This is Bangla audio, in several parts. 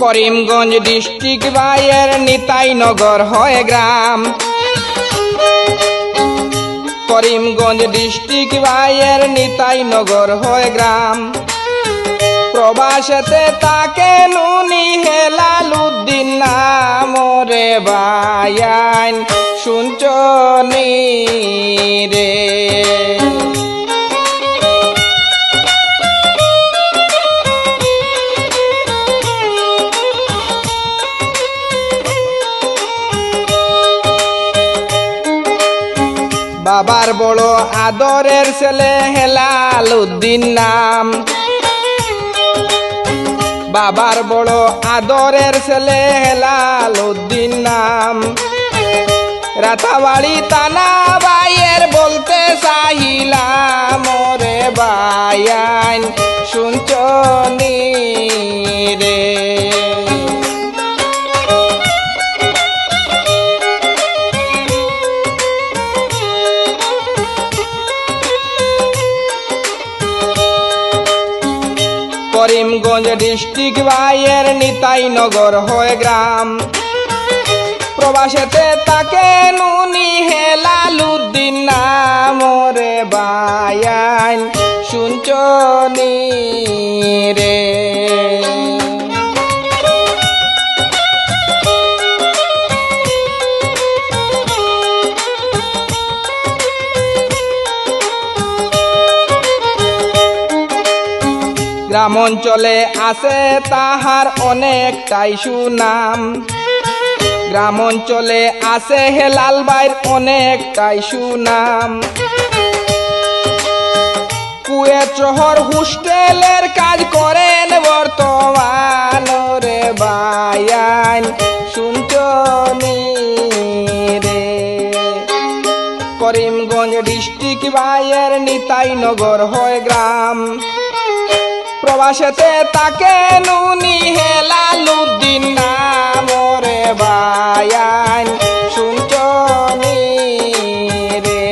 করিমগঞ্জ ডিস্ট্রিক্ট বাইয়ের নিতাইনগর হয় গ্রাম। করিমগঞ্জ ডিস্ট্রিক্ট বাইয়ের নিতাইনগর হয় গ্রাম। প্রবাসেতে তাকে নুনি হেলালুদ্দিন নাম রে বায়ান শুনছনি রে। বাবার বড় আদরের ছেলে হেলালুদ্দিন নাম। বাবার বড় আদরের ছেলে হেলালুদ্দিন নাম। রাতাবাড়ি তানা বাইয়ের বলতে চাহিলাম রে বায়ান শুনছনি রে। করিমগঞ্জ ডিস্ট্রিক্ট বাইয়ের নিতাইনগর হয় গ্রাম। প্রবাসেতে তাকে নুনি হেলালুদ্দিন নাম রে বায়ান শুনছনি রে। গ্রাম অঞ্চলে আছে তাহার অনেকটাই সুনাম। গ্রাম অঞ্চলে আছে হেলাল বাইর অনেকটাই সুনাম। কুয়েত শহর হোস্টেলের কাজ করেন বর্তমান রে বায়ান শুনছনি রে। করিমগঞ্জ ডিস্ট্রিক্ট বাইয়ের নিতাইনগর হয় গ্রাম। প্রবাসেতে তাকে নুনি হেলালুদ্দিন নাম রে বায়ান শুনছনি রে।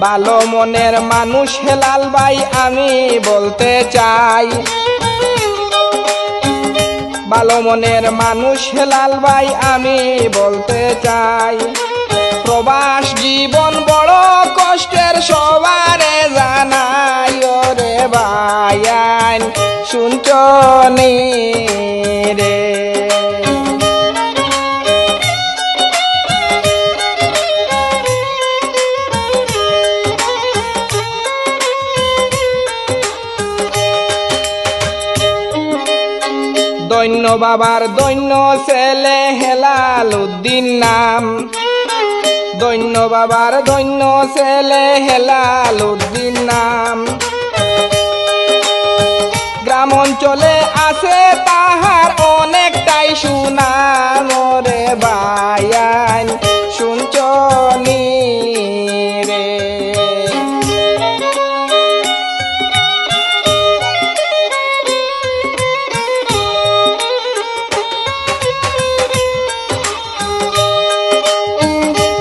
ভালো মনের মানুষ হেলাল ভাই আমি বলতে চাই। ভালো মনের মানুষ হেলাল ভাই আমি বলতে চাই। প্রবাস জীবন বড় কষ্টের সবারে জানাই রে বায়ান শুনছনি রে। দৈন্য বাবার দৈন্য ছেলে হেলালুদ্দিন নাম। দৈন্য বাবার দৈন্য ছেলে হেলালুদ্দিন নাম। গ্রাম অঞ্চলে আছে তাহার অনেকটাই সুনাম রে বায়ান শুনছনি রে।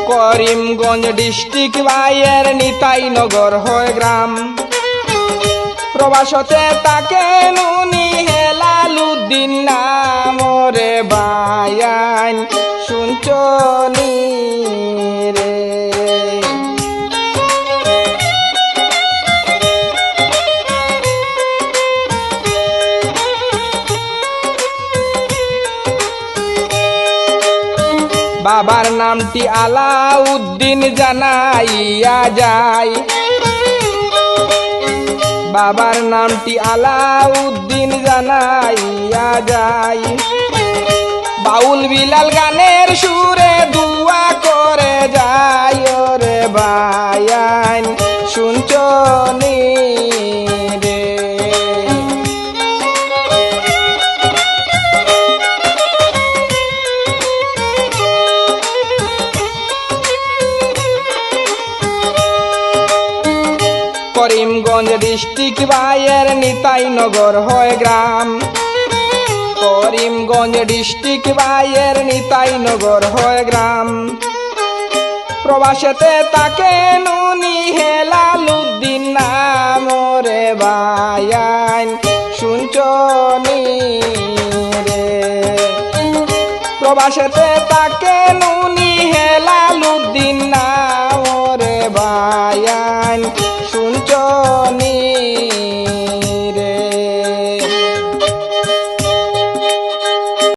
করিমগঞ্জ ডিস্ট্রিক্ট বাইয়ের নিতাইনগর হয় গ্রাম। প্রবাসতে তাকে নুনি হেলালুদ্দিন নাম রে বায়ান শুনছনি রে। বাবার নামটি আলাউদ্দিন জানাইয়া যায়। বাবার নামটি আলাউদ্দিন জানাইয়া যায়। বাউল বিলাল গানের সুরে দুয়া করে যায় রে বায়ান শুনছনি রে। করিমগঞ্জ ডিস্ট্রিক্ট বাইয়ের নিতাইনগর হয় গ্রাম। করিমগঞ্জ ডিস্ট্রিক্ট বাইয়ের নিতাইনগর হয় গ্রাম প্রবাসেতে তাকে নুনি হেলালুদ্দিন নাম রে বায়ান শুনছনি রে প্রবাসেতে তাকে নুনি হেলালুদ্দিন নাম রে বায়ান শুনছনি